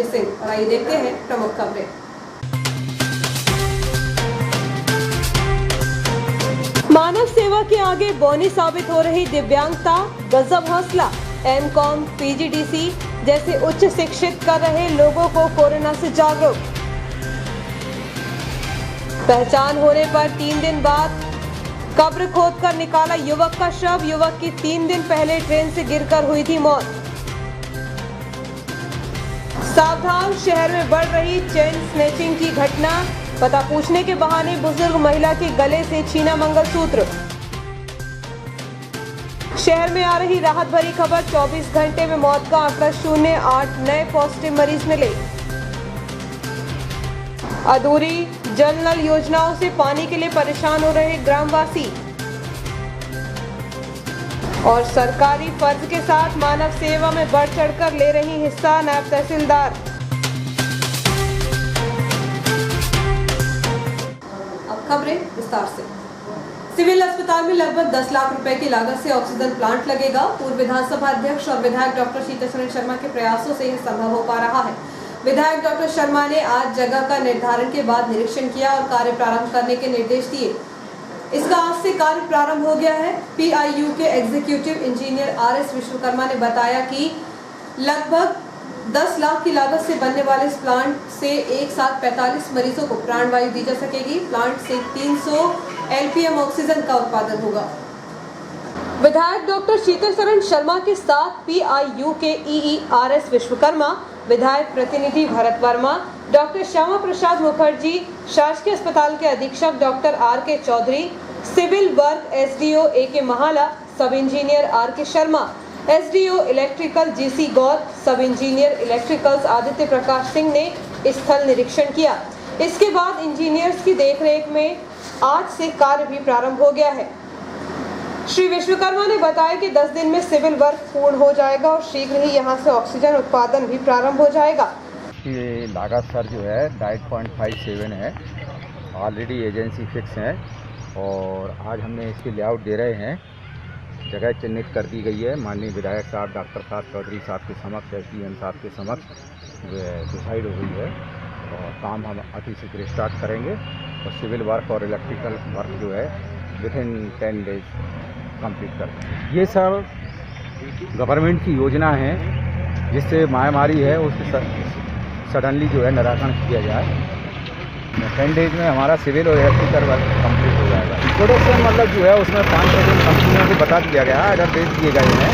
सिंह। और आइए देखते हैं प्रमुख खबरें। मानव सेवा के आगे बौनी साबित हो रही दिव्यांगता, गजब हौसला। एमकॉम, पीजीडीसी जैसे उच्च शिक्षित कर रहे लोगों को कोरोना से जागरूक। पहचान होने पर 3 दिन बाद कब्र खोदकर निकाला युवक का शव। युवक की 3 दिन पहले ट्रेन से गिरकर हुई थी मौत। सावधान, शहर में बढ़ रही चेन स्नैचिंग की घटना। पता पूछने के बहाने बुजुर्ग महिला के गले से छीना मंगलसूत्र। शहर में आ रही राहत भरी खबर, 24 घंटे में मौत का आंकड़ा 0, 8 नए पॉजिटिव मरीज मिले। अधूरी जल नल योजनाओं से पानी के लिए परेशान हो रहे ग्रामवासी। और सरकारी फर्ज के साथ मानव सेवा में बढ़ चढ़कर ले रही हिस्सा नायब तहसीलदार। अब खबरें विस्तार से। सिविल अस्पताल में लगभग 10 लाख रुपए की लागत से ऑक्सीजन प्लांट लगेगा। पूर्व विधानसभा अध्यक्ष और विधायक डॉक्टर शीतल शर्मा के प्रयासों से यह संभव हो पा रहा है। विधायक डॉक्टर शर्मा ने आज जगह का निर्धारण के बाद निरीक्षण किया और कार्य प्रारंभ करने के निर्देश दिए। इसका आज से कार्य प्रारंभ हो गया है। पीआईयू के एग्जीक्यूटिव इंजीनियर आरएस विश्वकर्मा ने बताया कि लगभग 10 लाख की लागत से बनने वाले इस प्लांट से एक साथ 45 मरीजों को प्राणवायु दी जा सकेगी। प्लांट से 300 एलपीएम ऑक्सीजन का उत्पादन होगा। विधायक डॉक्टर शीतल शर्मा के साथ पीआईयू के ईई आरएस विश्वकर्मा, विधायक प्रतिनिधि भरत वर्मा, डॉक्टर श्यामा प्रसाद मुखर्जी, शासकीय अस्पताल के अधीक्षक doctor RK. Chaudhary, civil work SDO AK. Mahala, sub engineer RK. Sharma, SDO electrical GC Gaur, sub engineer electricals Aditya Prakash Singh ने स्थल निरीक्षण किया। इसके बाद इंजीनियर्स की देखरेख में आज से कार्य भी प्रारंभ हो गया है। श्री विश्वकर्मा ने बताया कि 10 दिन में सिविल वर्क पूर्ण हो जाएगा और शीघ्र ही यहां से ऑक्सीजन उत्पादन भी प्रारंभ हो जाएगा। ये लागत सर जो है 8.57 है। ऑलरेडी एजेंसी फिक्स है और आज हमने इसकी लेआउट दे रहे हैं। जगह चिन्हित कर दी गई है। माननीय विधायक साहब, डॉक्टर साहब, चौधरी साहब के समक्ष, एसडीएम साहब के समक्ष डिसाइड हो गई है और काम हम अति शीघ्र स्टार्ट करेंगे और सिविल वर्क और इलेक्ट्रिकल वर्क जो है विथिन 10 डेज कंप्लीट कर देंगे। ये सर गवर्नमेंट की योजना है जिससे महामारी है उससे सडनली जो है निराकरण किया जाए। 10 डेज में हमारा सिविल और इलेक्ट्रिकल वर्क कंप्लीट हो जाएगा। प्रोडक्शन मतलब जो है उसमें 5% कंपनियों को बता दिया गया है, ऑर्डर दे दिए गए हैं।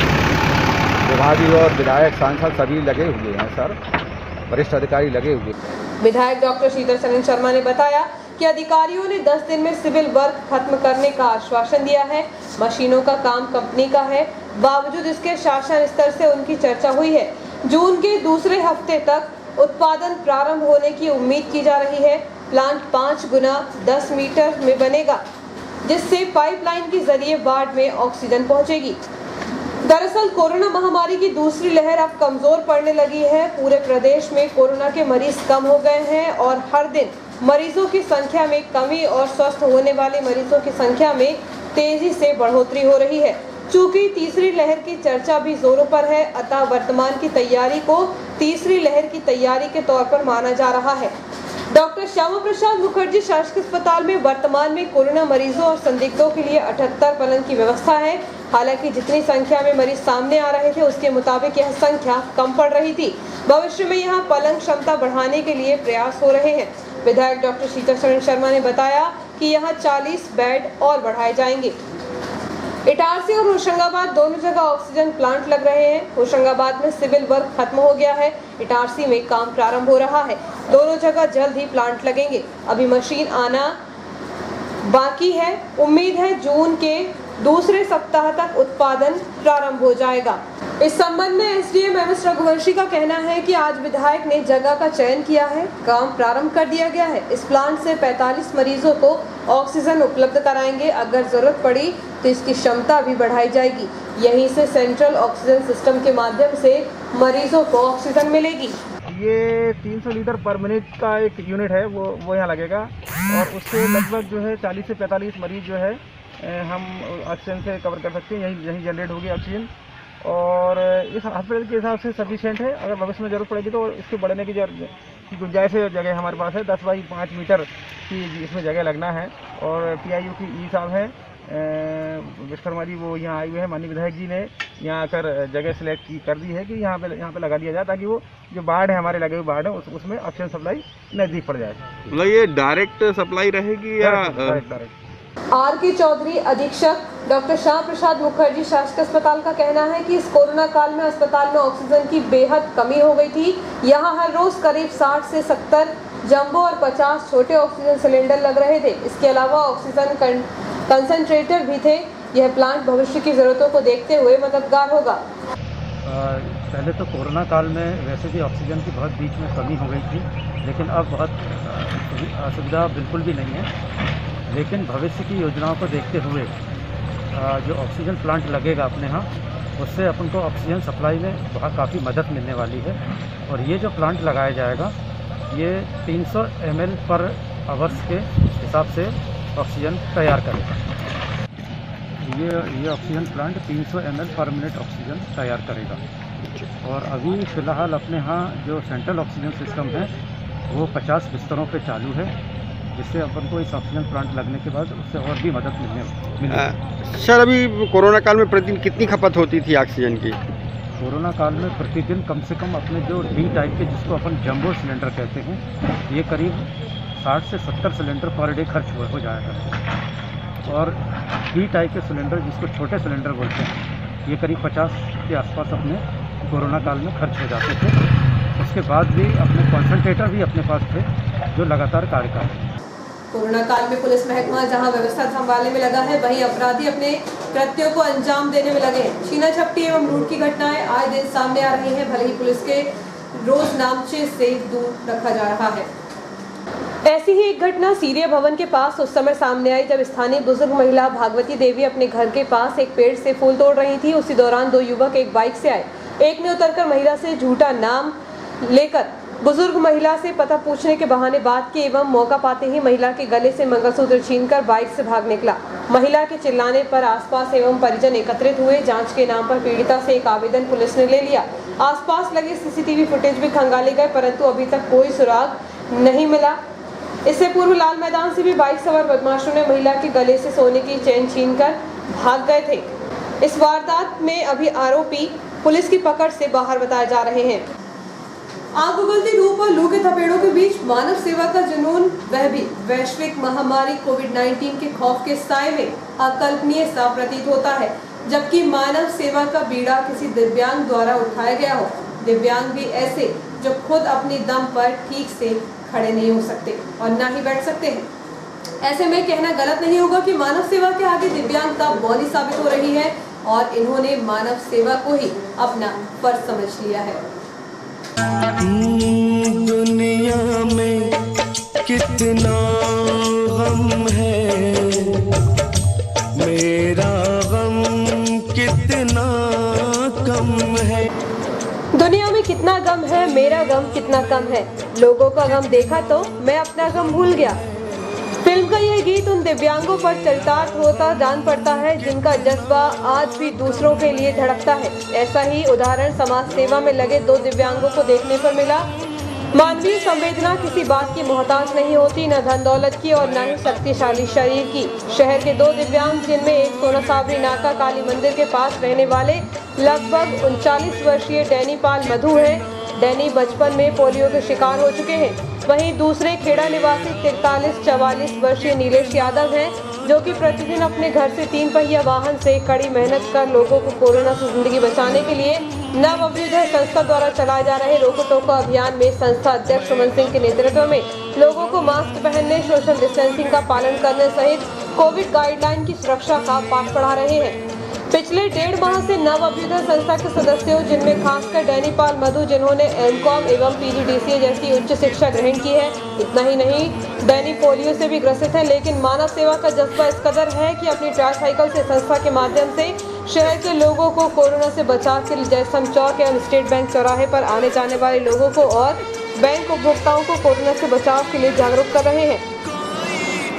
विभागीय और विधायक सांसद सभी लगे हुए हैं सर, वरिष्ठ अधिकारी लगे हुए हैं। विधायक डॉक्टर शीतल शर्मा ने बताया कि अधिकारियों ने 10 दिन में सिविल वर्क खत्म करने का आश्वासन दिया है। मशीनों का काम कंपनी का है, बावजूद इसके शासन स्तर से उनकी चर्चा हुई है। जून के दूसरे हफ्ते तक उत्पादन प्रारंभ होने की उम्मीद की जा रही है। प्लांट 5 गुना 10 मीटर में बनेगा, जिससे पाइपलाइन के जरिए वार्ड में ऑक्सीजन पहुंचेगी। दरअसल कोरोना महामारी की दूसरी लहर अब कमजोर पड़ने लगी है। पूरे प्रदेश में कोरोना के मरीज कम हो गए हैं और हर दिन मरीजों की संख्या में कमी और स्वस्थ होने वाले मरीजों की संख्या में तेजी से बढ़ोतरी हो रही है। चूंकि तीसरी लहर की चर्चा भी जोरों पर है, अतः वर्तमान की तैयारी को तीसरी लहर की तैयारी के तौर पर माना जा रहा है। डॉक्टर श्यामा प्रसाद मुखर्जी शासकीय अस्पताल में वर्तमान में कोरोना मरीजों और संदिग्धों के लिए 78 पलंग की व्यवस्था है। हालांकि जितनी संख्या में मरीज सामने आ रहे थे उसके मुताबिक यह संख्या कम पड़ रही थी। भविष्य में यहाँ पलंग क्षमता बढ़ाने के लिए प्रयास हो रहे हैं। विधायक डॉक्टर शीतल शर्मा ने बताया कि यहाँ 40 बेड और बढ़ाए जाएंगे। इटारसी और होशंगाबाद दोनों जगह ऑक्सीजन प्लांट लग रहे हैं। होशंगाबाद में सिविल वर्क खत्म हो गया है, इटारसी में काम प्रारंभ हो रहा है। दोनों जगह जल्द ही प्लांट लगेंगे। अभी मशीन आना बाकी है। उम्मीद है जून के दूसरे सप्ताह तक उत्पादन प्रारंभ हो जाएगा। इस संबंध में एसडीएम एमएस रघुवंशी का कहना है कि आज विधायक ने जगह का चयन किया है, काम प्रारंभ कर दिया गया है। इस प्लांट से 45 मरीजों को ऑक्सीजन उपलब्ध कराएंगे। अगर जरूरत पड़ी तो इसकी क्षमता भी बढ़ाई जाएगी। यहीं से सेंट्रल ऑक्सीजन सिस्टम के माध्यम से मरीजों को ऑक्सीजन मिलेगी। ये 300 लीटर पर मिनट का एक यूनिट है, वो यहाँ लगेगा और उससे लगभग जो है 40 से 45 मरीज जो है हम ऑक्सीजन से कवर कर सकते हैं। यहीं जनरेट होगी ऑक्सीजन और इस हॉस्पिटल के हिसाब से सफिशिएंट है। अगर भविष्य में ज़रूरत पड़ेगी तो इसके बढ़ने की गुंजाइश है। जगह हमारे पास है 10 बाई 5 मीटर की इसमें जगह लगना है। और PIU की ई साहब हैं विश्वकर्मा जी, वो यहाँ आए हुए हैं। माननीय विधायक जी ने यहाँ आकर जगह सेलेक्ट कर दी है कि यहाँ पे लगा दिया जाए, ताकि वो जो बाढ़ है हमारे लगे हुए बाढ़ है उसमें ऑक्सीजन सप्लाई नज़दीक पड़ जाए। मतलब ये डायरेक्ट सप्लाई रहेगी या डायरेक्ट? RK चौधरी अधीक्षक डॉक्टर श्याम प्रसाद मुखर्जी शासकीय अस्पताल का कहना है कि इस कोरोना काल में अस्पताल में ऑक्सीजन की बेहद कमी हो गई थी। यहाँ हर रोज करीब 60 से 70 जंबो और 50 छोटे ऑक्सीजन सिलेंडर लग रहे थे। इसके अलावा ऑक्सीजन कंसंट्रेटर भी थे। यह प्लांट भविष्य की जरूरतों को देखते हुए मददगार होगा। पहले तो कोरोना काल में वैसे भी ऑक्सीजन की बहुत बीच में कमी हो गई थी, लेकिन अब बहुत असुविधा बिल्कुल भी नहीं है। लेकिन भविष्य की योजनाओं को देखते हुए जो ऑक्सीजन प्लांट लगेगा अपने यहाँ, उससे अपन को ऑक्सीजन सप्लाई में बहुत काफ़ी मदद मिलने वाली है। और ये जो प्लांट लगाया जाएगा ये 300 ml पर आवर्स के हिसाब से ऑक्सीजन तैयार करेगा। ये ऑक्सीजन प्लांट 300 ml पर मिनट ऑक्सीजन तैयार करेगा। और अभी फ़िलहाल अपने यहाँ जो सेंट्रल ऑक्सीजन सिस्टम है वो 50 बिस्तरों पे चालू है, जिससे अपन को इस ऑक्सीजन प्लांट लगने के बाद उससे और भी मदद मिलेगी। सर, अभी कोरोना काल में प्रतिदिन कितनी खपत होती थी ऑक्सीजन की? कोरोना काल में प्रतिदिन कम से कम अपने जो D टाइप के, जिसको अपन जंबो सिलेंडर कहते हैं, ये करीब 60 से 70 सिलेंडर पर डे खर्च हो जाएगा। और D टाइप के सिलेंडर, जिसको छोटे सिलेंडर बोलते हैं, ये करीब 50 के आसपास अपने कोरोना काल में खर्च हो जाते थे। उसके बाद भी अपने कॉन्सनट्रेटर भी अपने पास थे जो लगातार कार्य कर रहे हैं। कोरोना काल में पुलिस महकमा जहां व्यवस्था संभालने में लगा है, वहीं अपराधी अपने कृत्यों को अंजाम देने में लगे हैं। छीना झपटी एवं लूट की घटनाएं आए दिन सामने आ रही हैं, भले ही पुलिस के रोज नामचे से दूर रखा जा रहा है। ऐसी ही एक घटना सीरिया भवन के पास उस समय सामने आई जब स्थानीय बुजुर्ग महिला भागवती देवी अपने घर के पास एक पेड़ से फूल तोड़ रही थी। उसी दौरान 2 युवक एक बाइक से आए। एक ने उतरकर महिला से झूठा नाम लेकर बुजुर्ग महिला से पता पूछने के बहाने बात की एवं मौका पाते ही महिला के गले से मंगलसूत्र छीनकर बाइक से भाग निकला। महिला के चिल्लाने पर आसपास एवं परिजन एकत्रित हुए। जांच के नाम पर पीड़िता से एक आवेदन पुलिस ने ले लिया। आसपास लगे CCTV फुटेज भी खंगाले गए, परंतु अभी तक कोई सुराग नहीं मिला। इससे पूर्व लाल मैदान से भी बाइक सवार बदमाशों ने महिला के गले से सोने की चेन छीनकर भाग गए थे। इस वारदात में अभी आरोपी पुलिस की पकड़ से बाहर बताए जा रहे हैं। आग उगलती धूप और लू के थपेड़ों के बीच मानव सेवा का जुनून, वह भी वैश्विक महामारी कोविड-19 के खौफ के साए में अकल्पनीय सा प्रतीत होता है। जबकि मानव सेवा का बीड़ा किसी दिव्यांग द्वारा उठाया गया हो। दिव्यांग भी ऐसे जो खुद अपनी दम पर ठीक से खड़े नहीं हो सकते और ना ही बैठ सकते हैं। ऐसे में कहना गलत नहीं होगा कि मानव सेवा के आगे दिव्यांगता बौनी साबित हो रही है और इन्होंने मानव सेवा को ही अपना फर्ज समझ लिया है। दुनिया में कितना गम है, मेरा गम कितना कम है। दुनिया में कितना गम है, मेरा गम कितना कम है। लोगों का गम देखा तो मैं अपना गम भूल गया। फिल्म का यह गीत उन दिव्यांगों पर चरितार्थ होता जान पड़ता है जिनका जज्बा आज भी दूसरों के लिए धड़कता है। ऐसा ही उदाहरण समाज सेवा में लगे 2 दिव्यांगों को देखने पर मिला। मानवीय संवेदना किसी बात की मोहताज नहीं होती, न धन दौलत की और न ही शक्तिशाली शरीर की। शहर के 2 दिव्यांग, जिनमें एक सोना सावरी नाका काली मंदिर के पास रहने वाले लगभग 39 वर्षीय डैनी पाल मधु है। डैनी बचपन में पोलियो के शिकार हो चुके हैं। वहीं दूसरे खेड़ा निवासी 43-44 वर्षीय नीलेश यादव हैं, जो कि प्रतिदिन अपने घर से 3 पहिया वाहन से कड़ी मेहनत कर लोगों को कोरोना से जिंदगी बचाने के लिए नव अभ्युदय संस्था द्वारा चलाए जा रहे रोको टोको अभियान में संस्था अध्यक्ष सुमन सिंह के नेतृत्व में लोगों को मास्क पहनने, सोशल डिस्टेंसिंग का पालन करने सहित कोविड गाइडलाइन की सुरक्षा का पाठ पढ़ा रहे हैं। पिछले 1.5 माह से नव अभ्युदय संस्था के सदस्यों, जिनमें खासकर डैनी पाल मधु, जिन्होंने MCOM एवं PGDCA जैसी उच्च शिक्षा ग्रहण की है। इतना ही नहीं, डैनी पोलियो से भी ग्रसित है, लेकिन मानव सेवा का जज्बा इस कदर है कि अपनी ट्राईसाइकिल से संस्था के माध्यम से शहर के लोगों को कोरोना से बचाव के लिए जयस्तंभ चौक एवं स्टेट बैंक चौराहे पर आने जाने वाले लोगों को और बैंक उपभोक्ताओं को कोरोना से बचाव के लिए जागरूक कर रहे हैं।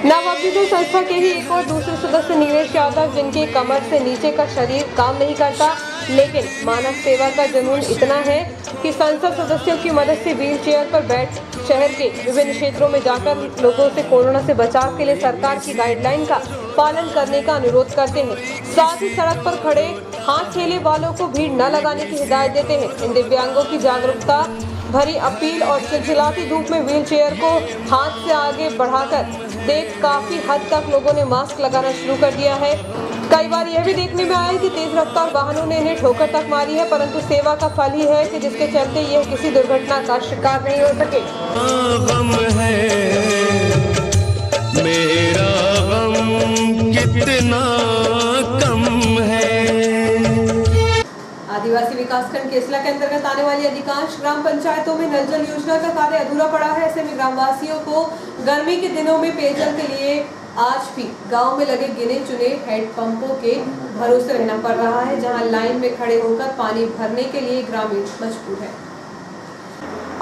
नवअभ्युदय संस्था के ही एक और दूसरे सदस्य नीलेश यादव, जिनके कमर से नीचे का शरीर काम नहीं करता, लेकिन मानव सेवा का जुनून इतना है कि संसद सदस्यों की मदद से व्हील चेयर पर बैठ शहर के विभिन्न क्षेत्रों में जाकर लोगों से कोरोना से बचाव के लिए सरकार की गाइडलाइन का पालन करने का अनुरोध करते हैं। साथ ही सड़क पर खड़े हाथ ठेले वालों को भीड़ न लगाने की हिदायत देते हैं। इन दिव्यांगों की जागरूकता भरी अपील और चिलचिलाती धूप में व्हील चेयर को हाथ से आगे बढ़ाकर देख काफी हद तक लोगों ने मास्क लगाना शुरू कर दिया है। कई बार यह भी देखने में आया है कि तेज रफ्तार वाहनों ने इन्हें ठोकर तक मारी है, परंतु सेवा का फल ही है कि जिसके चलते यह किसी दुर्घटना का शिकार नहीं हो सके। गम है मेरा, गम कितना कम है। आदिवासी विकासखंड केसला के अंतर्गत आने वाली अधिकांश ग्राम पंचायतों में नल जल योजना का कार्य अधूरा पड़ा है। ऐसे में ग्रामवासियों को गर्मी के दिनों में पेयजल के लिए आज भी गांव में लगे गिने चुने हेड पंपों के भरोसे रहना पड़ रहा है, जहां लाइन में खड़े होकर पानी भरने के लिए ग्रामीण मजबूर है।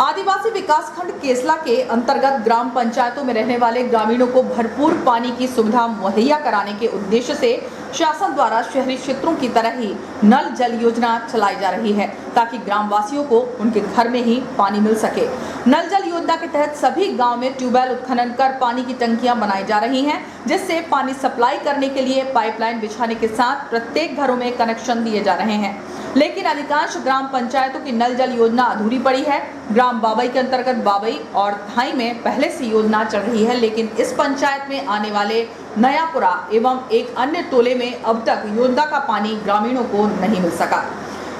आदिवासी विकासखंड केसला के अंतर्गत ग्राम पंचायतों में रहने वाले ग्रामीणों को भरपूर पानी की सुविधा मुहैया कराने के उद्देश्य से शासन द्वारा शहरी क्षेत्रों की तरह ही नल जल योजना चलाई जा रही है, ताकि ग्रामवासियों को उनके घर में ही पानी मिल सके। नल जल योजना के तहत सभी गांव में ट्यूबवेल उत्खनन कर पानी की टंकियां बनाई जा रही हैं, जिससे पानी सप्लाई करने के लिए पाइपलाइन बिछाने के साथ प्रत्येक घरों में कनेक्शन दिए जा रहे हैं। लेकिन अधिकांश ग्राम पंचायतों की नल जल योजना अधूरी पड़ी है। ग्राम बाबई के अंतर्गत बाबई और धाई में पहले से योजना चल रही है, लेकिन इस पंचायत में आने वाले नयापुरा एवं एक अन्य टोले में अब तक योजना का पानी ग्रामीणों को नहीं मिल सका।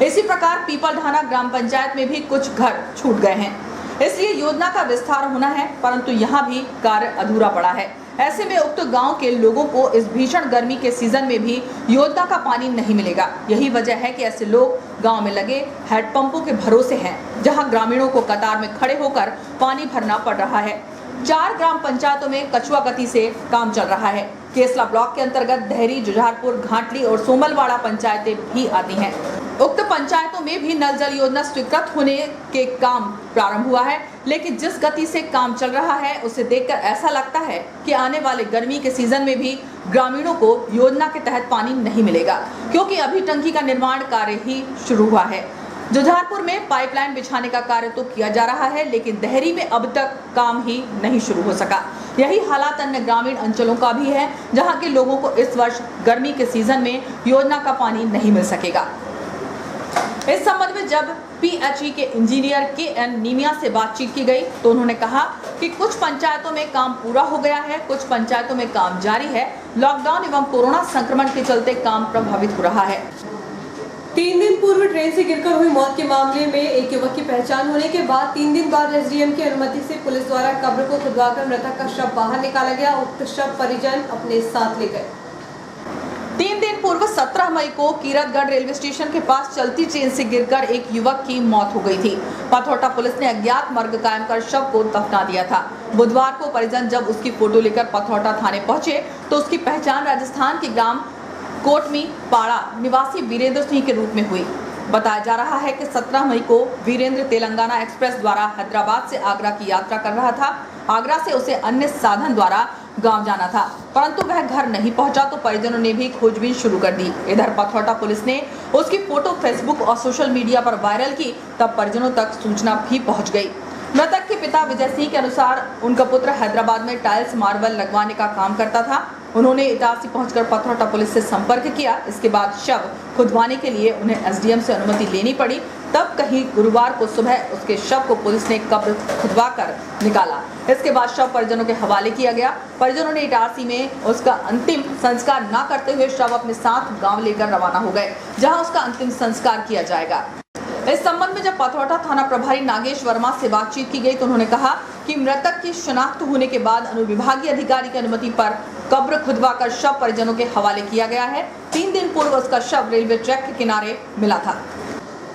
इसी प्रकार पीपलढाना ग्राम पंचायत में भी कुछ घर छूट गए हैं, इसलिए योजना का विस्तार होना है, परंतु यहाँ भी कार्य अधूरा पड़ा है। ऐसे में उक्त गांव के लोगों को इस भीषण गर्मी के सीजन में भी योजना का पानी नहीं मिलेगा। यही वजह है कि ऐसे लोग गांव में लगे हैंडपंपों के भरोसे हैं, जहां ग्रामीणों को कतार में खड़े होकर पानी भरना पड़ रहा है। 4 ग्राम पंचायतों में कछुआ गति से काम चल रहा है। केसला ब्लॉक के अंतर्गत दहरी, जुझारपुर, घाटली और सोमलवाड़ा पंचायतें भी आती हैं। उक्त पंचायतों में भी नल जल योजना स्वीकृत होने के काम प्रारंभ हुआ है, लेकिन जिस गति से काम चल रहा है उसे देखकर ऐसा लगता है कि आने वाले गर्मी के सीजन में भी ग्रामीणों को योजना के तहत पानी नहीं मिलेगा, क्योंकि अभी टंकी का निर्माण कार्य ही शुरू हुआ है। जुझारपुर में पाइपलाइन बिछाने का कार्य तो किया जा रहा है, लेकिन दहरी में अब तक काम ही नहीं शुरू हो सका। यही हालात अन्य ग्रामीण अंचलों का भी है, जहां के लोगों को इस वर्ष गर्मी के सीजन में योजना का पानी नहीं मिल सकेगा। इस संबंध में जब PHE के इंजीनियर KN नीमिया से बातचीत की गई तो उन्होंने कहा कि कुछ पंचायतों में काम पूरा हो गया है, कुछ पंचायतों में काम जारी है। लॉकडाउन एवं कोरोना संक्रमण के चलते काम प्रभावित हो रहा है। 3 दिन पूर्व ट्रेन से गिरकर हुई मौत के मामले में एक युवक की पहचान होने के बाद 3 दिन बाद SDM की अनुमति से पुलिस द्वारा कब्र को खुदवाकर मृतक का शव बाहर निकाला गया। उक्त शव परिजन अपने साथ ले गए। 3 दिन पूर्व 17 मई को कीरतगढ़ रेलवे स्टेशन के पास चलती ट्रेन से गिरकर एक युवक की मौत हो गई थी। पथौटा पुलिस ने अज्ञात मर्ग कायम कर शव को दफना दिया था। बुधवार को परिजन जब उसकी फोटो लेकर पथौटा थाने पहुंचे तो उसकी पहचान राजस्थान के ग्राम कोटमी पाड़ा निवासी वीरेंद्र सिंह के रूप में हुई। बताया जा रहा है कि 17 मई को वीरेंद्र तेलंगाना एक्सप्रेस द्वारा हैदराबाद से आगरा की यात्रा कर रहा था। आगरा से उसे अन्य साधन द्वारा गांव जाना था, परंतु वह घर नहीं पहुंचा तो परिजनों ने भी खोजबीन शुरू कर दी। इधर पथौटा पुलिस ने उसकी फोटो फेसबुक और सोशल मीडिया पर वायरल की, तब परिजनों तक सूचना भी पहुंच गई। मृतक के पिता विजय सिंह के अनुसार उनका पुत्र हैदराबाद में टाइल्स मार्बल लगवाने का काम करता था। उन्होंने इटारसी पहुंचकर पथौटा पुलिस से संपर्क किया। इसके बाद शव खुदवाने के लिए उन्हें SDM से अनुमति लेनी पड़ी। तब कहीं गुरुवार को सुबह उसके शव को पुलिस ने कब्र खुदवाकर निकाला। इसके बाद शव परिजनों के हवाले किया गया। परिजनों ने इटारसी में उसका अंतिम संस्कार न करते हुए शव अपने साथ गाँव लेकर रवाना हो गए, जहाँ उसका अंतिम संस्कार किया जाएगा। इस संबंध में जब पथौटा थाना प्रभारी नागेश वर्मा से बातचीत की गई तो उन्होंने कहा कि मृतक की शिनाख्त होने के बाद अनुविभागीय अधिकारी की अनुमति पर कब्र खुदवाकर शव परिजनों के हवाले किया गया है। 3 दिन पूर्व उसका शव रेलवे ट्रैक के किनारे मिला था।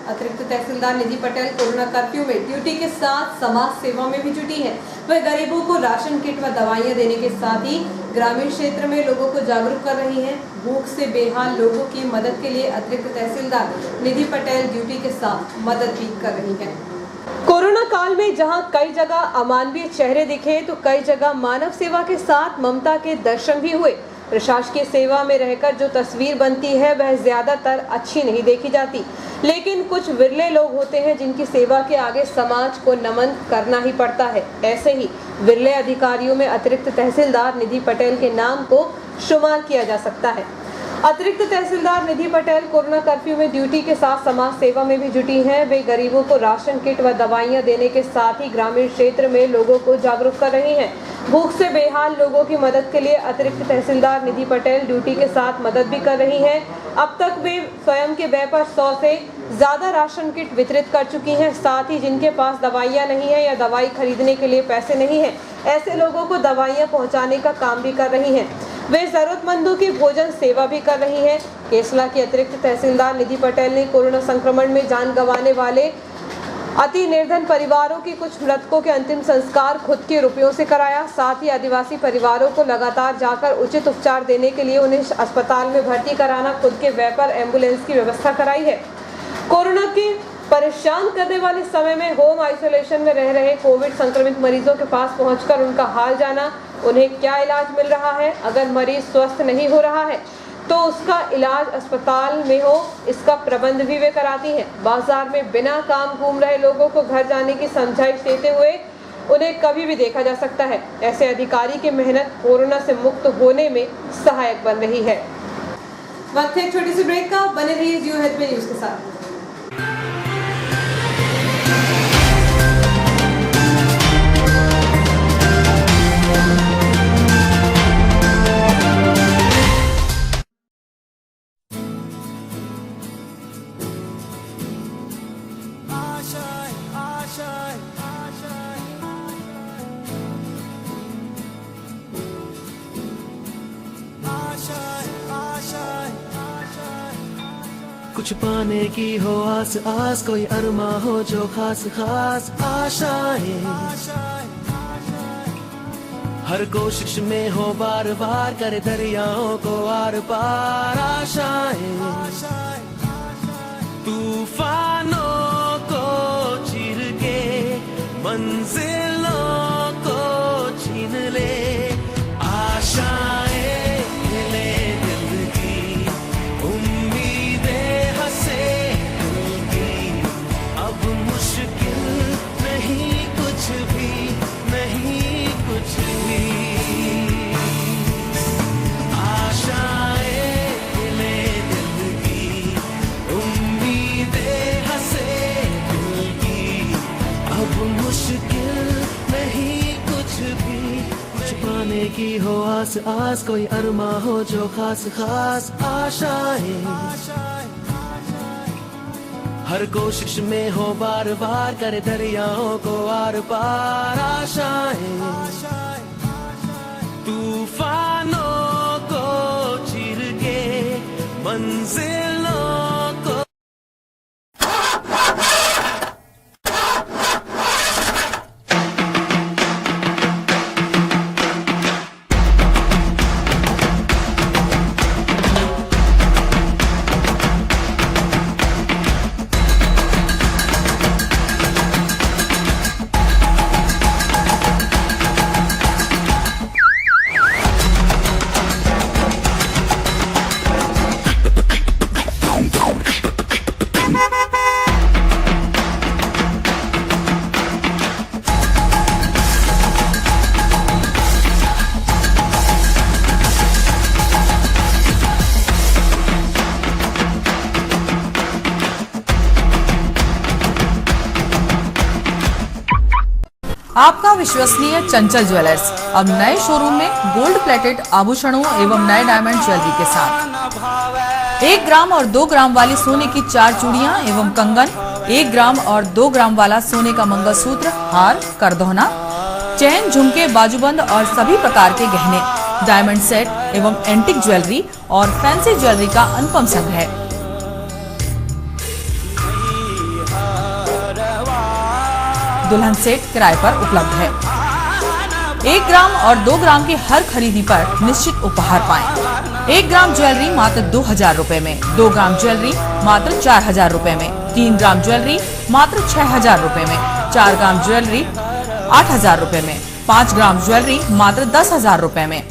अतिरिक्त तहसीलदार निधि पटेल कोरोना कर्फ्यू में ड्यूटी के साथ समाज सेवा में भी जुटी है। वह गरीबों को राशन किट व दवाइयां देने के साथ ही ग्रामीण क्षेत्र में लोगों को जागरूक कर रही हैं। भूख से बेहाल लोगों की मदद के लिए अतिरिक्त तहसीलदार निधि पटेल ड्यूटी के साथ मदद भी कर रही है। कोरोना काल में जहां कई जगह अमानवीय चेहरे दिखे तो कई जगह मानव सेवा के साथ ममता के दर्शन भी हुए। प्रशासकीय सेवा में रहकर जो तस्वीर बनती है वह ज्यादातर अच्छी नहीं देखी जाती, लेकिन कुछ विरले लोग होते हैं जिनकी सेवा के आगे समाज को नमन करना ही पड़ता है। ऐसे ही विरले अधिकारियों में अतिरिक्त तहसीलदार निधि पटेल के नाम को शुमार किया जा सकता है। अतिरिक्त तहसीलदार निधि पटेल कोरोना कर्फ्यू में ड्यूटी के साथ समाज सेवा में भी जुटी हैं। वे गरीबों को राशन किट व दवाइयां देने के साथ ही ग्रामीण क्षेत्र में लोगों को जागरूक कर रही हैं। भूख से बेहाल लोगों की मदद के लिए अतिरिक्त तहसीलदार निधि पटेल ड्यूटी के साथ मदद भी कर रही हैं। अब तक वे स्वयं के व्यय पर 100 से ज्यादा राशन किट वितरित कर चुकी हैं। साथ ही जिनके पास दवाइयां नहीं है या दवाई खरीदने के लिए पैसे नहीं है, ऐसे लोगों को दवाइयां पहुंचाने का काम भी कर रही हैं। वे जरूरतमंदों की भोजन सेवा भी कर रही हैं। केसला की अतिरिक्त तहसीलदार निधि पटेल ने कोरोना संक्रमण में जान गंवाने वाले अति निर्धन परिवारों की कुछ मृतकों के अंतिम संस्कार खुद के रुपयों से कराया। साथ ही आदिवासी परिवारों को लगातार जाकर उचित उपचार देने के लिए उन्हें अस्पताल में भर्ती कराना, खुद के व्यय पर एम्बुलेंस की व्यवस्था कराई है। कोरोना के परेशान करने वाले समय में होम आइसोलेशन में रह रहे कोविड संक्रमित मरीजों के पास पहुंचकर उनका हाल जाना, उन्हें क्या इलाज मिल रहा है, अगर मरीज स्वस्थ नहीं हो रहा है तो उसका इलाज अस्पताल में हो, इसका प्रबंध भी वे कराती हैं। बाजार में बिना काम घूम रहे लोगों को घर जाने की समझाइश देते हुए उन्हें कभी भी देखा जा सकता है। ऐसे अधिकारी की मेहनत कोरोना से मुक्त होने में सहायक बन रही है। वक्त है एक छोटी सी ब्रेक का, बने रहिए जियो हेल्थ में न्यूज के साथ। कुछ पाने की हो आस आस, कोई अरमा हो जो खास खास आशाएं, हर कोशिश में हो बार बार करे दरियाओं को आर पार आशाएं, तूफानों को चीर के मंजिलों को छीन ले आशाएं, ले दिल की उम्मीदें हंसे दिल की, अब मुश्किल नहीं कुछ भी, नहीं कुछ भी, आशाएं ले दिल की उम्मीदें हंसे दिल की, अब मुश्किल नहीं कुछ भी, कुछ पाने की हो आस आस, कोई अरमा हो जो खास खास आशाएं, हर कोशिश में हो बार बार करे दरियाओं को आर पार आशाएं, तूफानों को चीर के मंजिलों को। आपका विश्वसनीय चंचल ज्वेलर्स अब नए शोरूम में गोल्ड प्लेटेड आभूषणों एवं नए डायमंड ज्वेलरी के साथ 1 ग्राम और 2 ग्राम वाली सोने की 4 चूड़ियां एवं कंगन, 1 ग्राम और 2 ग्राम वाला सोने का मंगलसूत्र, हार, करदौना, चैन, झुमके, बाजूबंद और सभी प्रकार के गहने, डायमंड सेट एवं एंटिक ज्वेलरी और फैंसी ज्वेलरी का अनुपम संग्रह। दुल्हन सेट किराए पर उपलब्ध है। 1 ग्राम और 2 ग्राम की हर खरीदी पर निश्चित उपहार पाएं। 1 ग्राम ज्वेलरी मात्र 2000 रुपए में, 2 ग्राम ज्वेलरी मात्र 4000 रुपए में, 3 ग्राम ज्वेलरी मात्र 6000 रुपए में, 4 ग्राम ज्वेलरी 8,000 रुपए में, 5 ग्राम ज्वेलरी मात्र 10,000 रुपए में।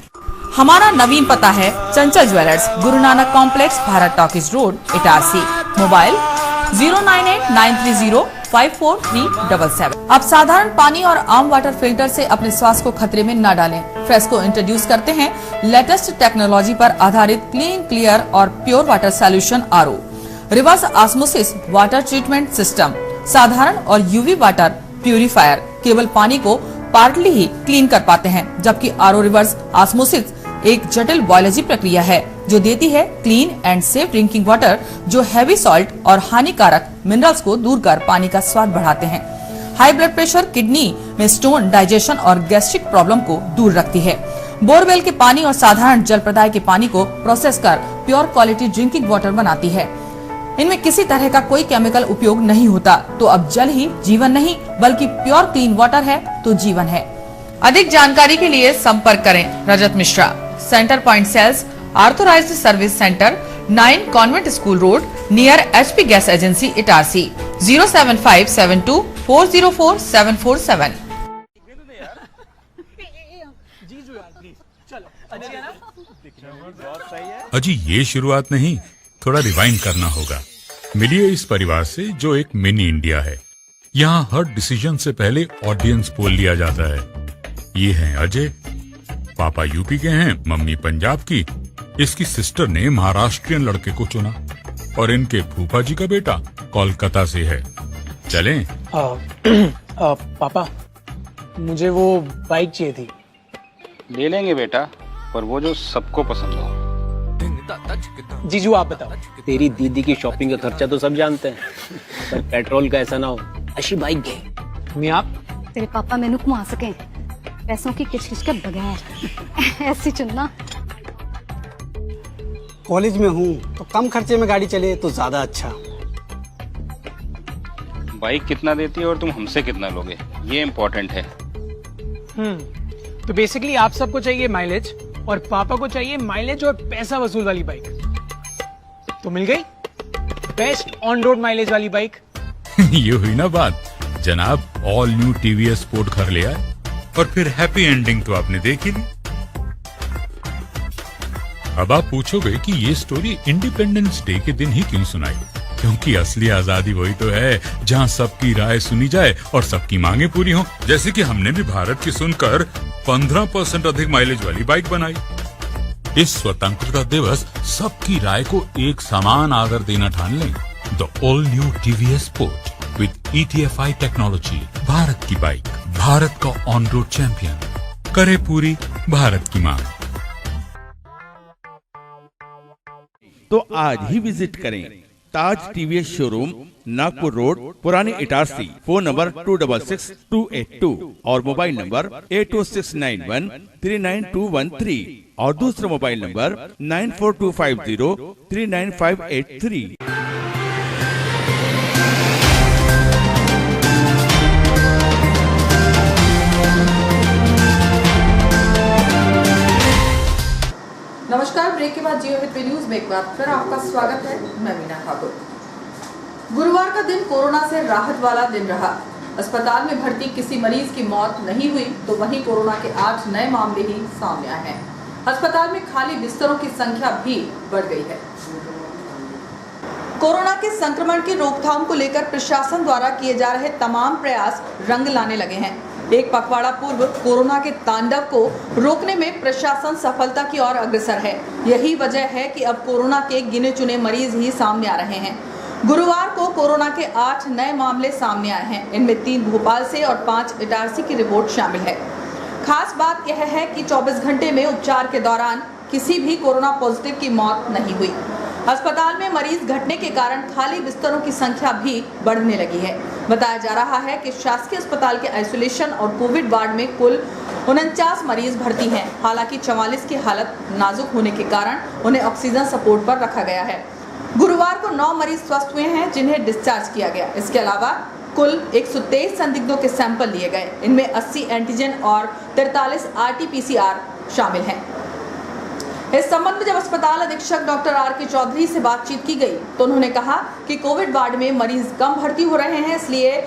हमारा नवीन पता है चंचल jewellers, Guru Nanak complex, Bharat talkies road, Itarsi. Mobile 09893054377। अब साधारण पानी और आम वाटर फिल्टर से अपने स्वास्थ्य को खतरे में न डालें। फ्रेस्को इंट्रोड्यूस करते हैं लेटेस्ट टेक्नोलॉजी पर आधारित क्लीन, क्लियर और pure water solution RO, reverse osmosis water treatment system, साधारण और यूवी वाटर प्यूरिफायर केवल पानी को पार्टली ही क्लीन कर पाते हैं, जबकि आरओ रिवर्स ऑस्मोसिस एक जटिल बायोलॉजी प्रक्रिया है जो देती है clean and safe drinking water, जो हैवी सॉल्ट और हानिकारक मिनरल्स को दूर कर पानी का स्वाद बढ़ाते हैं। हाई ब्लड प्रेशर, किडनी में स्टोन, डाइजेशन और गैस्ट्रिक प्रॉब्लम को दूर रखती है। बोरवेल के पानी और साधारण जल प्रदाय के पानी को प्रोसेस कर प्योर क्वालिटी ड्रिंकिंग वाटर बनाती है। इनमें किसी तरह का कोई केमिकल उपयोग नहीं होता। तो अब जल ही जीवन नहीं बल्कि प्योर क्लीन वाटर है तो जीवन है। अधिक जानकारी के लिए संपर्क करें Rajat Mishra, centre point sales, authorised service centre, 9 convent school road, near HP gas agency, Itarsi. 07572404747। अजी ये शुरुआत नहीं, थोड़ा रिवाइंड करना होगा। मिलिए इस परिवार से जो एक मिनी इंडिया है। यहाँ हर डिसीजन से पहले ऑडियंस पोल लिया जाता है। ये हैं अजय, पापा यूपी के हैं, मम्मी पंजाब की। इसकी सिस्टर ने महाराष्ट्रियन लड़के को चुना और इनके फूफा जी का बेटा कोलकाता से है। चलें? पापा, मुझे वो बाइक चाहिए थी। ले लेंगे बेटा, पर वो जो सबको पसंद हो। जीजू आप बताओ। तेरी दीदी की शॉपिंग का खर्चा तो सब जानते हैं, पर पेट्रोल का ऐसा ना हो। अच्छी बाइक दे। मैं आप तेरे पापा मैनू घुमा सके पैसों की किचकिच के बगैर ऐसी चुनना। कॉलेज में हूँ तो कम खर्चे में गाड़ी चले तो ज्यादा अच्छा। बाइक कितना देती है और तुम हमसे कितना लोगे, ये इम्पोर्टेंट है। तो बेसिकली आप सबको चाहिए माइलेज और पापा को चाहिए माइलेज और पैसा वसूल वाली बाइक। तो मिल गई बेस्ट ऑन रोड माइलेज वाली बाइक। ये हुई ना बात। जनाब ऑल न्यू TVS स्पोर्ट घर ले आए और फिर हैप्पी एंडिंग तो आपने देख ही ली। अब आप पूछोगे कि ये स्टोरी इंडिपेंडेंस डे के दिन ही क्यों सुनाई, क्योंकि असली आजादी वही तो है जहां सबकी राय सुनी जाए और सबकी मांगे पूरी हो। जैसे कि हमने भी भारत की सुनकर 15% अधिक माइलेज वाली बाइक बनाई। इस स्वतंत्रता दिवस सबकी राय को एक समान आदर देना ठान लें। The all new TVS sport with ETFI technology, Bharat की बाइक, भारत का ऑन रोड चैंपियन, करे पूरी भारत की मांग। तो आज ही विजिट करें ताज TVS शोरूम, नागपुर रोड, पुरानी इटारसी। फोन नंबर 266282 और मोबाइल नंबर 80691399213 और दूसरा मोबाइल नंबर 9425039583। नमस्कार, ब्रेक के बाद जियो हिट न्यूज में एक बार फिर आपका स्वागत है। मैं मीना ठाकुर। गुरुवार का दिन कोरोना से राहत वाला दिन रहा। अस्पताल में भर्ती किसी मरीज की मौत नहीं हुई, तो वहीं कोरोना के 8 नए मामले ही सामने आए हैं। अस्पताल में खाली बिस्तरों की संख्या भी बढ़ गई है। कोरोना के संक्रमण की रोकथाम को लेकर प्रशासन द्वारा किए जा रहे तमाम प्रयास रंग लाने लगे हैं। एक पखवाड़ा पूर्व कोरोना के तांडव को रोकने में प्रशासन सफलता की ओर अग्रसर है। यही वजह है कि अब कोरोना के गिने चुने मरीज ही सामने आ रहे हैं। गुरुवार को कोरोना के 8 नए मामले सामने आए हैं। इनमें 3 भोपाल से और 5 इटारसी की रिपोर्ट शामिल है। खास बात यह है कि 24 घंटे में उपचार के दौरान किसी भी कोरोना पॉजिटिव की मौत नहीं हुई। अस्पताल में मरीज घटने के कारण खाली बिस्तरों की संख्या भी बढ़ने लगी है। बताया जा रहा है कि शासकीय अस्पताल के आइसोलेशन और कोविड वार्ड में कुल 49 मरीज भर्ती हैं। हालांकि 44 की हालत नाजुक होने के कारण उन्हें ऑक्सीजन सपोर्ट पर रखा गया है। गुरुवार को 9 मरीज स्वस्थ हुए हैं जिन्हें डिस्चार्ज किया गया। इसके अलावा कुल 123 संदिग्धों के सैंपल लिए गए। इनमें 80 एंटीजन और 43 RT-PCR शामिल हैं। इस संबंध में जब अस्पताल अधीक्षक डॉक्टर RK चौधरी से बातचीत की गई तो उन्होंने कहा कि कोविड वार्ड में मरीज कम भर्ती हो रहे हैं, इसलिए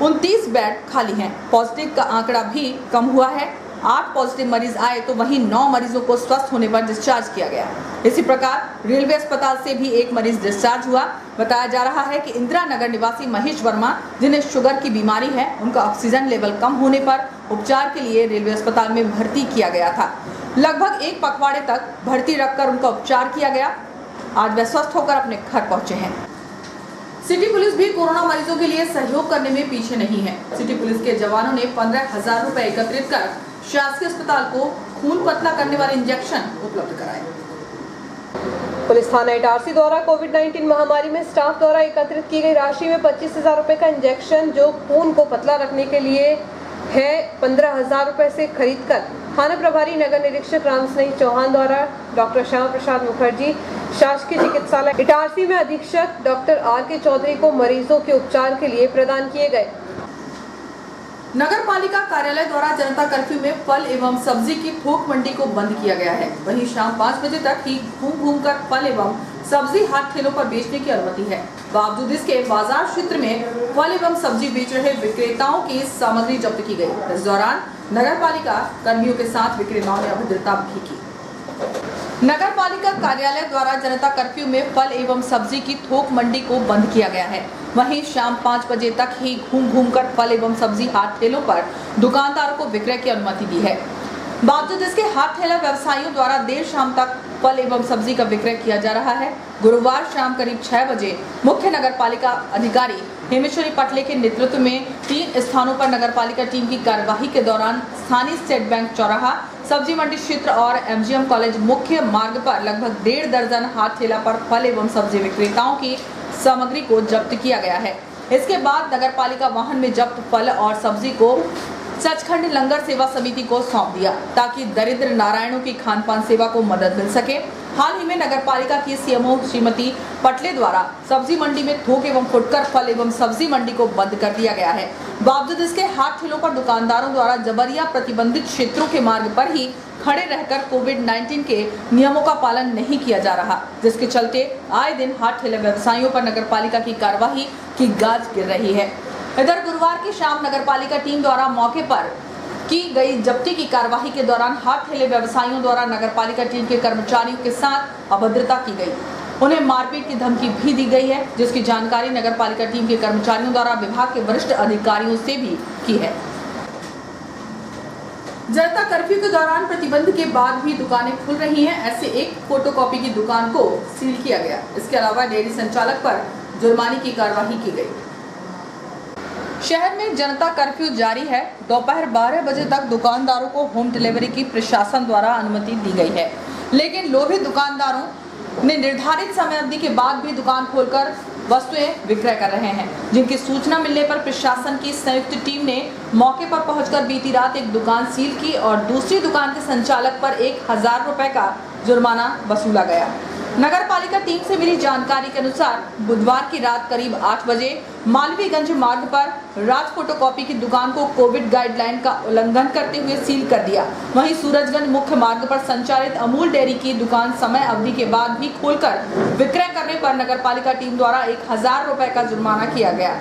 29 बेड खाली हैं। पॉजिटिव का आंकड़ा भी कम हुआ है। 8 पॉजिटिव मरीज आए तो वहीं 9 मरीजों को स्वस्थ होने पर डिस्चार्ज किया गया। इसी प्रकार रेलवे अस्पताल से भी एक मरीज डिस्चार्ज हुआ। बताया जा रहा है कि इंदिरा नगर निवासी महेश वर्मा, जिन्हें शुगर की बीमारी है, उनका ऑक्सीजन लेवल कम होने पर उपचार के लिए रेलवे अस्पताल में भर्ती किया गया था। लगभग 1 पखवाड़े तक भर्ती रखकर उनका उपचार किया गया। आज वे स्वस्थ होकर अपने घर पहुंचे हैं। सिटी पुलिस भी कोरोना मरीजों के लिए सहयोग करने में पीछे नहीं है। सिटी पुलिस के जवानों ने 15,000 रुपए एकत्रित कर शासकीय अस्पताल को खून पतला करने वाले इंजेक्शन उपलब्ध कराए। पुलिस थाना इटारसी द्वारा कोविड-19 महामारी में स्टाफ द्वारा एकत्रित की गई राशि में 25,000 रुपए का इंजेक्शन जो खून को पतला रखने के लिए है 15,000 रुपए से खरीदकर थाना प्रभारी नगर निरीक्षक राम स्नेह चौहान द्वारा डॉक्टर श्याम प्रसाद मुखर्जी शासकीय चिकित्सालय इटारसी में अधीक्षक डॉक्टर R.K. चौधरी को मरीजों के उपचार के लिए प्रदान किए गए। नगर पालिका कार्यालय द्वारा जनता कर्फ्यू में फल एवं सब्जी की थोक मंडी को बंद किया गया है। वहीं शाम 5 बजे तक ही घूम कर फल एवं सब्जी हाट ठेलों पर बेचने की अनुमति है। बावजूद इसके बाजार क्षेत्र में फल एवं सब्जी बेच रहे विक्रेताओं की सामग्री जब्त की गई। इस दौरान नगर पालिका कर्मियों के साथ विक्रेताओं ने अभद्रता भी की। नगर पालिका कार्यालय द्वारा जनता कर्फ्यू में फल एवं सब्जी की थोक मंडी को बंद किया गया है। वहीं शाम 5 बजे तक ही घूम कर फल एवं सब्जी हाट ठेलों पर दुकानदारों को विक्रय की अनुमति दी है। बावजूद इसके हाट ठेला व्यवसायियों द्वारा देर शाम तक फल एवं सब्जी का विक्रय किया जा रहा है। गुरुवार शाम करीब 6 बजे मुख्य नगर पालिका अधिकारी हेमेश्वरी पटले के नेतृत्व में 3 स्थानों पर नगर पालिका टीम की कार्यवाही के दौरान स्थानीय स्टेट बैंक चौराहा, सब्जी मंडी क्षेत्र और MGM कॉलेज मुख्य मार्ग पर लगभग 1.5 दर्जन हाथ ठेला पर फल एवं सब्जी विक्रेताओं की सामग्री को जब्त किया गया है। इसके बाद नगर पालिका वाहन में जब्त फल और सब्जी को सचखंड लंगर सेवा समिति को सौंप दिया ताकि दरिद्र नारायणों की खान-पान सेवा को मदद मिल सके। हाल ही में नगर पालिका की CMO श्रीमती पटले द्वारा सब्जी मंडी में थोक एवं फुटकर फल एवं सब्जी मंडी को बंद कर दिया गया है। बावजूद इसके हाट ठेलों पर दुकानदारों द्वारा जबरिया प्रतिबंधित क्षेत्रों के मार्ग पर ही खड़े रहकर कोविड-19 के नियमों का पालन नहीं किया जा रहा, जिसके चलते आए दिन हाट ठेले व्यवसायियों पर नगर पालिका की कार्यवाही की गाज गिर रही है। इधर गुरुवार की शाम नगर पालिका टीम द्वारा मौके पर की गई जब्ती की कार्यवाही के दौरान हाट ठेले व्यवसायियों द्वारा नगर पालिका टीम के कर्मचारियों के साथ अभद्रता की गई। उन्हें मारपीट की धमकी भी दी गई है, जिसकी जानकारी नगर पालिका टीम के कर्मचारियों द्वारा विभाग के वरिष्ठ अधिकारियों से भी की है। जनता कर्फ्यू के दौरान प्रतिबंध के बाद भी दुकानें खुल रही हैं। ऐसे एक फोटोकॉपी की दुकान को सील किया गया। इसके अलावा डेयरी संचालक पर जुर्माने की कार्यवाही की गई। शहर में जनता कर्फ्यू जारी है। दोपहर 12 बजे तक दुकानदारों को होम डिलीवरी की प्रशासन द्वारा अनुमति दी गई है, लेकिन लोभी दुकानदारों ने निर्धारित समय अवधि के बाद भी दुकान खोलकर वस्तुएं विक्रय कर रहे हैं, जिनकी सूचना मिलने पर प्रशासन की संयुक्त टीम ने मौके पर पहुंचकर बीती रात एक दुकान सील की और दूसरी दुकान के संचालक पर 1,000 रुपए का जुर्माना वसूला गया। नगर पालिका टीम से मिली जानकारी के अनुसार बुधवार की रात करीब 8 बजे मालवीयगंज मार्ग पर राज फोटोकॉपी की दुकान को कोविड गाइडलाइन का उल्लंघन करते हुए सील कर दिया। वहीं सूरजगंज मुख्य मार्ग पर संचालित अमूल डेयरी की दुकान समय अवधि के बाद भी खोलकर विक्रय करने पर नगर पालिका टीम द्वारा 1,000 रुपए का जुर्माना किया गया।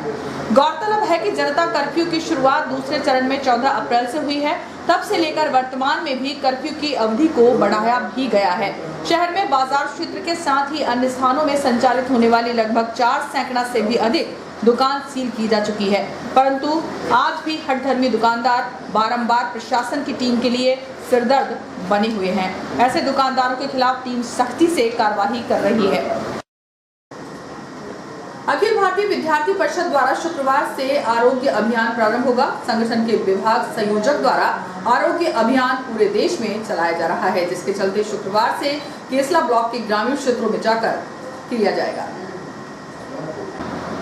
गौरतलब है कि जनता कर्फ्यू की शुरुआत दूसरे चरण में 14 अप्रैल से हुई है। तब से लेकर वर्तमान में भी कर्फ्यू की अवधि को बढ़ाया भी गया है। शहर में बाजार क्षेत्र के साथ ही अन्य स्थानों में संचालित होने वाली लगभग 4 सैकड़ा से भी अधिक दुकान सील की जा चुकी है, परंतु आज भी हठधर्मी दुकानदार बारंबार प्रशासन की टीम के लिए सिरदर्द बने हुए हैं। ऐसे दुकानदारों के खिलाफ टीम सख्ती से कार्रवाई कर रही है। अखिल भारतीय विद्यार्थी परिषद द्वारा शुक्रवार से आरोग्य अभियान प्रारंभ होगा। संगठन के विभाग संयोजक द्वारा आरोग्य अभियान पूरे देश में चलाया जा रहा है, जिसके चलते शुक्रवार से केसला ब्लॉक के ग्रामीण क्षेत्रों में जाकर किया जाएगा।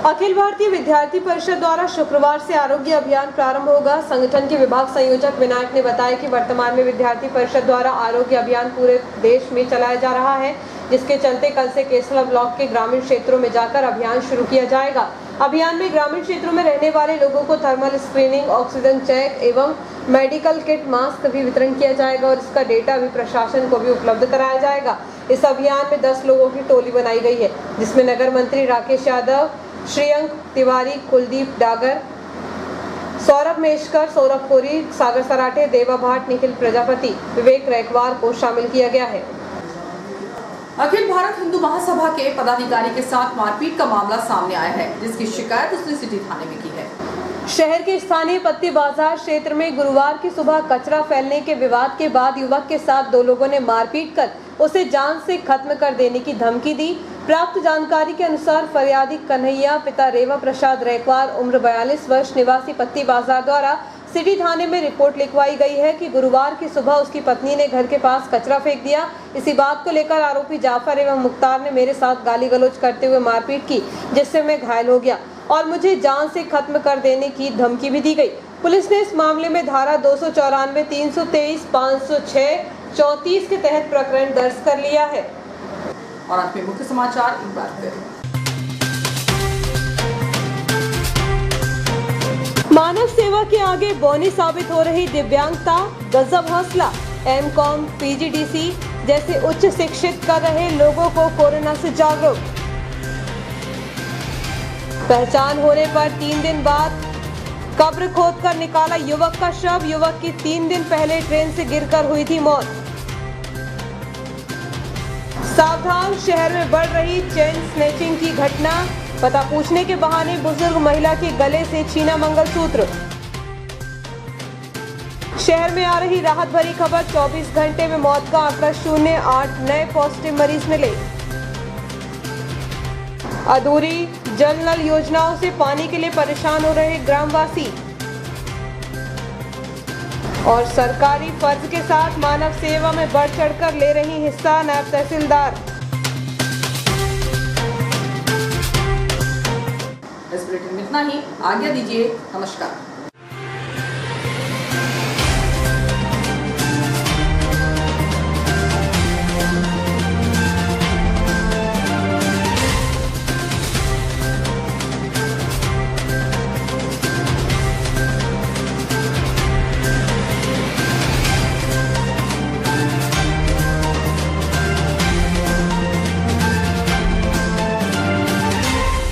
अखिल भारतीय विद्यार्थी परिषद द्वारा शुक्रवार से आरोग्य अभियान प्रारंभ होगा। संगठन के विभाग संयोजक विनायक ने बताया कि वर्तमान में विद्यार्थी परिषद द्वारा आरोग्य अभियान पूरे देश में चलाया जा रहा है, जिसके चलते कल से केसला ब्लॉक के ग्रामीण क्षेत्रों में जाकर अभियान शुरू किया जाएगा। अभियान में ग्रामीण क्षेत्रों में रहने वाले लोगों को थर्मल स्क्रीनिंग, ऑक्सीजन चेक एवं मेडिकल किट, मास्क भी वितरण किया जाएगा और इसका डेटा भी प्रशासन को भी उपलब्ध कराया जाएगा। इस अभियान में 10 लोगों की टोली बनाई गई है, जिसमें नगर मंत्री राकेश यादव, श्रेयंक तिवारी, कुलदीप डागर, सौरभ मेशकर, सौरभ कोरी, सागर सराठे, देवा भाट, निखिल प्रजापति, विवेक रैकवार को शामिल किया गया है। अखिल भारत हिंदू महासभा के पदाधिकारी के साथ मारपीट का मामला सामने आया है, जिसकी शिकायत उसने सिटी थाने में की है। शहर के स्थानीय पत्ती बाजार क्षेत्र में गुरुवार की सुबह कचरा फैलने के विवाद के बाद युवक के साथ दो लोगों ने मारपीट कर उसे जान से खत्म कर देने की धमकी दी। प्राप्त जानकारी के अनुसार फरियादी कन्हैया पिता रेवा प्रसाद रैकवार उम्र 42 वर्ष निवासी पत्ती बाजार द्वारा सिटी थाने में रिपोर्ट लिखवाई गई है कि गुरुवार की सुबह उसकी पत्नी ने घर के पास कचरा फेंक दिया। इसी बात को लेकर आरोपी जाफर एवं मुख्तार ने मेरे साथ गाली गलौज करते हुए मारपीट की, जिससे मैं घायल हो गया और मुझे जान से खत्म कर देने की धमकी भी दी गई। पुलिस ने इस मामले में धारा 294, 323, 506, 34 के तहत प्रकरण दर्ज कर लिया है। और अंत में मुख्य समाचार एक बार फिर। मानव सेवा के आगे बौनी साबित हो रही दिव्यांगता, गजब हौसला। एमकॉम, पीजीडीसी जैसे उच्च शिक्षित कर रहे लोगों को कोरोना से जागरूक। पहचान होने पर 3 दिन बाद कब्र खोदकर निकाला युवक का शव। युवक की 3 दिन पहले ट्रेन से गिरकर हुई थी मौत। सावधान, शहर में बढ़ रही चेन स्नैचिंग की घटना। पता पूछने के बहाने बुजुर्ग महिला के गले से छीना मंगलसूत्र। शहर में आ रही राहत भरी खबर, 24 घंटे में मौत का आंकड़ा 0, 8 नए पॉजिटिव मरीज मिले। अधूरी जल नल योजनाओं से पानी के लिए परेशान हो रहे ग्रामवासी। और सरकारी फर्ज के साथ मानव सेवा में बढ़ चढ़कर ले रही हिस्सा नायब तहसीलदार। इस बुलेटिन में इतना ही, आज्ञा दीजिए, नमस्कार।